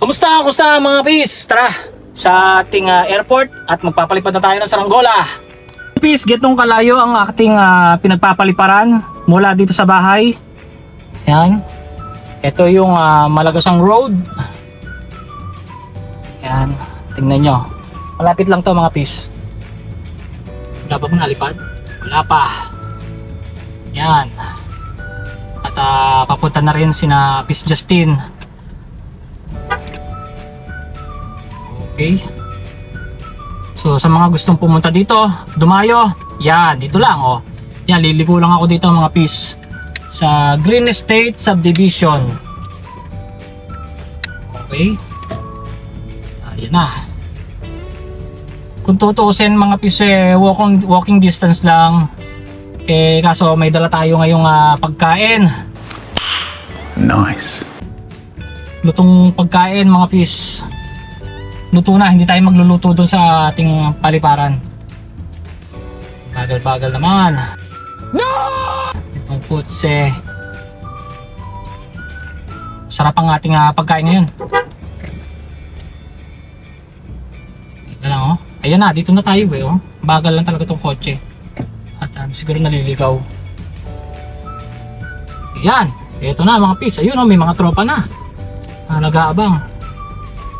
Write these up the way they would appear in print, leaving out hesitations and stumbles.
Kumusta? Kumusta mga pis? Tara sa ating airport at magpapalipad na tayo ng saranggola. Pis, getong kalayo ang ating pinagpapaliparan mula dito sa bahay. Yan. Ito yung Malagasang Road. Yan. Tingnan nyo. Malapit lang to mga pis. Wala pa bang nalipad? Wala pa. Yan. At papunta na rin sina Pis Justin. Okay. So sa mga gustong pumunta dito, dumayo. Yan, dito lang oh. Yan, liligo lang ako dito mga pis. Sa Green Estate Subdivision. Okay. Ayan na. Kung tutuusin mga pis walking distance lang. Kaso may dala tayo ngayong pagkain. Nice. Lutong pagkain mga pis. Luto na, hindi tayo magluluto doon sa ating paliparan. Bagal-bagal naman. No! Itong putse. Sarap ang ating pagkain ngayon. Ito lang oh. Ayan na, dito na tayo oh. Bagal lang talaga itong kotse. At siguro naliligaw. Ayan, ito na mga pis. Ayun oh, may mga tropa na. Nag-aabang.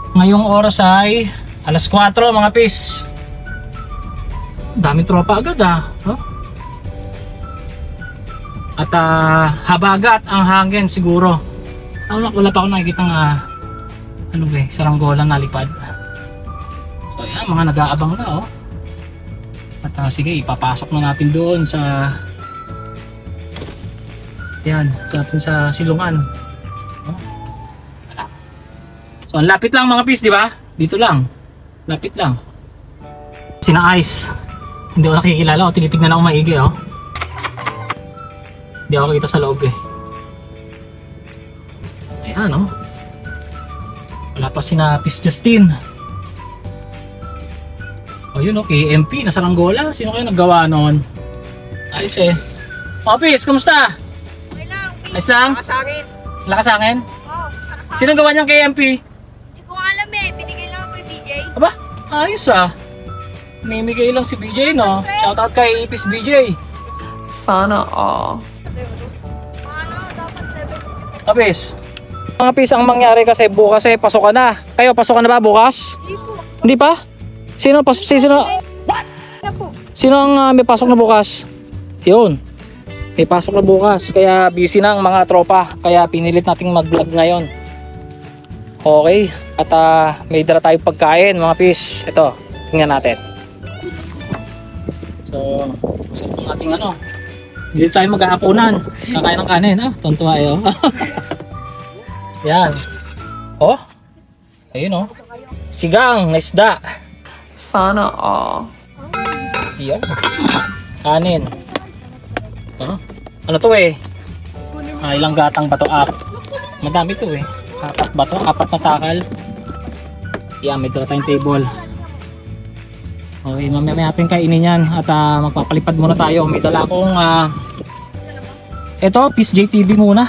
Ngayong oras ay alas 4 mga pis. Daming tropa agad oh. At habagat ang hangin siguro. Wala pa ako nakikita saranggola na lipad. So ayan, mga nag-aabang na oh. At sige, ipapasok na natin doon sa sa silungan. So ang lapit lang mga pis, di ba? Dito lang. Lapit lang. Sina Ice. Hindi ako nakikilala, tinitignan ako maigi oh. Hindi ako kita sa loob eh. Ayan oh. Wala pa sina Pis Justin. Oh yun oh, KMP na saranggola. Sino kayo naggawa noon? Ayos eh. Oh Pis, kamusta? Okay lang. Ayos lang? Nakasangin. Nakasangin? Oo. Sino gawa niyang KMP? Binigay lang ako kay BJ. Aba, ayos Mimigay lang si BJ no. Shoutout kay Pis BJ. Sana all. Kapis. Mga pis, ang mangyari kasi bukas pasok ka na. Kayo pasok ka na ba bukas? Hindi po. Hindi pa? Sino Sino ang may pasok na bukas? Yun. May pasok na bukas kaya busy na ang mga tropa. Kaya pinilit nating mag-vlog ngayon. Okay. At may dala tayong pagkain mga pis. Ito, tingnan natin. So, sarap ang ating dito tayo maghahaponan. Kakain ng kanin Tuntua ayo. Yan. Oh. Ayun oh. Sigang na isda. Sana all. Yan. Kanin. Ano to ilang gatang ba to? Madami to Apat ba to? Apat na takal. Yan, may dala tayong table. Okay, mamaya natin kainin yan. At magpapalipad muna tayo. May dala akong ito, Pis JTV muna.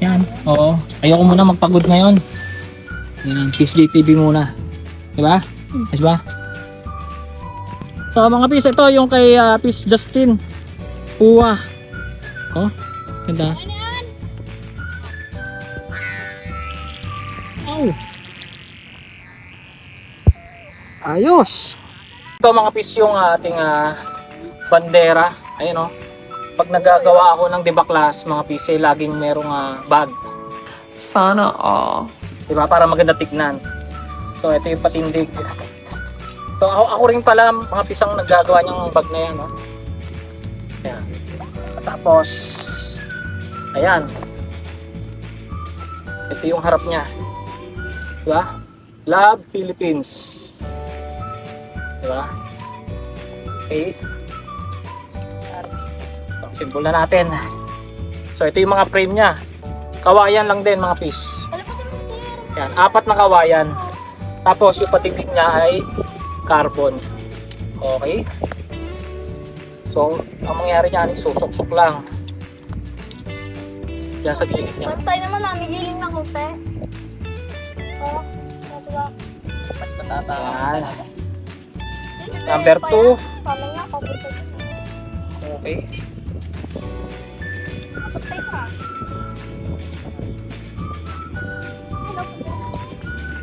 Yan, oo. Ayoko muna magpagod ngayon. Yan, Pis JTV muna. Diba? Yes ba? So mga Pis, ito yung kay Pis Justin. Uwa. Oh, ganda. Oh. Ayos. Ito mga pis yung ating bandera. Ayun oh. Pag nagagawa ako ng debaklas, mga pis laging merong bag. Sana all. Diba? Para maganda tignan. So ito yung patindig. So ako rin pala mga pis ang naggagawa niyang bag na yan. Oh. Ayan. At tapos ayan. Ito yung harap niya. Diba? Love Philippines. Diba? Okay. Simbol na natin. So ito yung mga frame nya. Kawayan lang din mga pis. Yan, 4 na kawayan. Tapos yung patigdig nya ay carbon. Okay. So ang mangyari niya ay susok-sok lang. Yan sa gilid nya. Pantay naman namin giling ng konti. Oh. Yan. Number 2. Paano nga, papunta dito. Okay. Kapatay ka.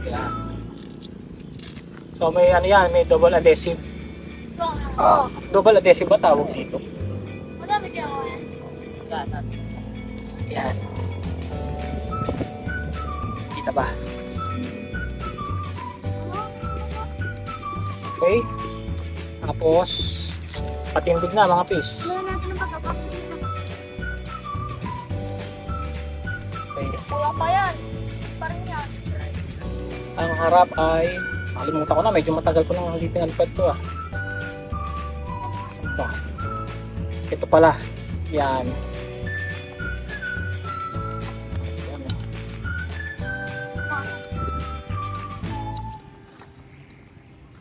Yan. So may ano yan, may double adhesive. Oo. Double adhesive ba tawag dito? Madami kaya ako yan. Yan. Kita ba? Okay. Tapos patindig na mga pis. Wala natin ang pagkakapit. Okay. Kuya pa yan. Parang yan. Ang harap ay nakalimutan ko na, medyo matagal ko nang hindi pinalipad to ah. Saan ba? Ito pala. Yan. Yan.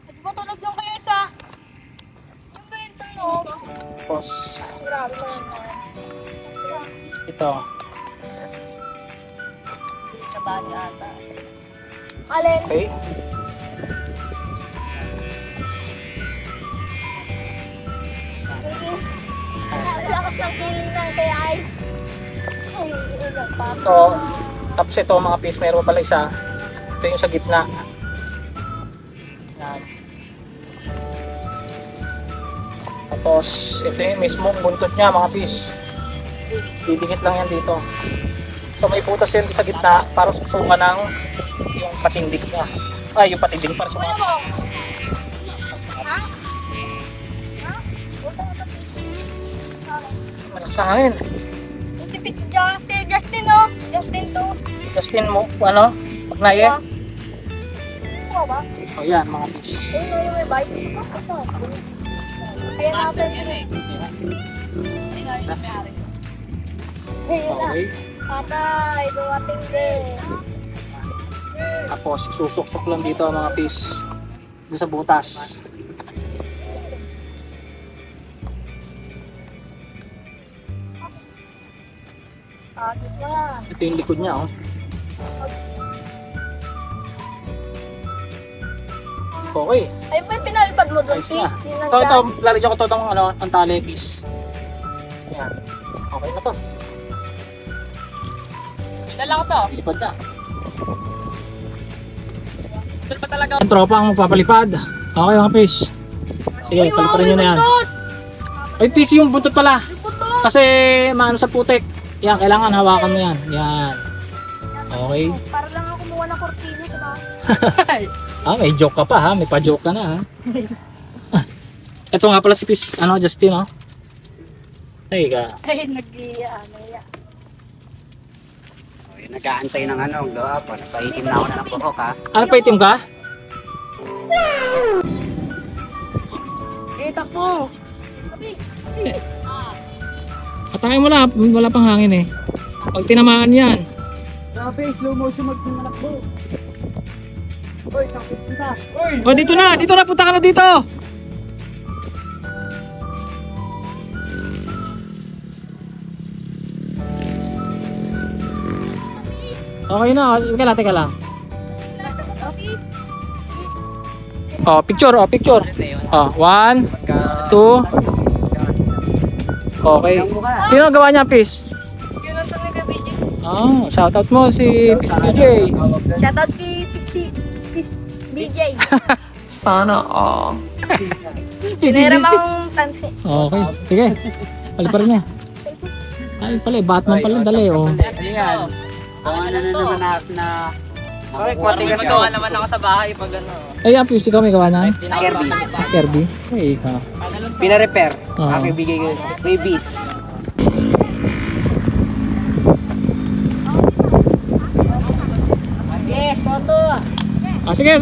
Ito ba tunog yung kaya isa? Yung ba yung tunog? Tapos Grabe naman. ito. Alin? Okay. Lakas ng feeling ng kaya ice. Ay, Ito. Tapos ito mga pis, meron pa pala isa. Ito yung sa gitna. Yan. Tapos ito yung mismo buntot niya mga pis. Didikit lang yan dito. So may putas yan sa gitna para susukan ng yung patindig niya. Ay, yung patindig para Kuya susukan. mo? Ha? Ha? Sa hangin. Tipid si Justin, no? Justin to. Justin mo, ano? Pagnaye. Kuha ba? O yan mga pis. Ayun, no, yung may bike. Kaya natin. Ayun na. Okay. Patay, dumating din. Tapos susuksok lang dito mga pis. Doon sa butas. Agit na yan. Ito yung likod niya oh. Okay. Ayun pa yung pinalipad mo doon, Ayos sis. na. Yun ang So ito, dami. lalagyan ko to ng ano, ang tali pis. Yan. Okay na to. Dala ko to. Lipad na. Ito pa talaga. Ang tropa ang magpapalipad. Okay mga pis. Sige, Ay, paliparin nyo na yan. buntot! Ay pis yung buntot pala. Yung buntot! Kasi maano sa putek. Yan, kailangan hawakan mo yan. Yan. Okay. Para lang ako kumuha ng kortina, diba? Ah, may joke ka pa ha. May pa-joke ka na ha. Ito nga pala si Pis, ano, Justin oh. Ay ka. Ay, nag-ano yan. Nag-aantay ng ano, glow up. Napaitim na ako na ng buhok ha. Ano pa itim ka? Kita ko. Patay mo na, wala pang hangin eh. Pag tinamaan yan. Grabe, slow motion magsinalakbo. Uy, takot kita. Uy! O dito na, punta ka na dito. Okay na, teka lang. Oh, picture. Oh, 1, 2. Okay. Sino ang gawa niya, Pis? Yun ang tanong ka, BJ. Oh, shoutout mo si Pis BJ. Shoutout kay BJ. Sana all. Tinira mo akong tansi. Okay, sige. Paliparin niya. Ay pala, Batman pala dali oh. Ayan. Gawa na naman na Correct, matigas gawa naman ako sa bahay pag ano. Ay, Apis, ikaw may gawa na? Kirby. Miss Kirby? Ay, ha. Pina-repair. Oo. Ako ibigay ko. Babies. Ah, sige.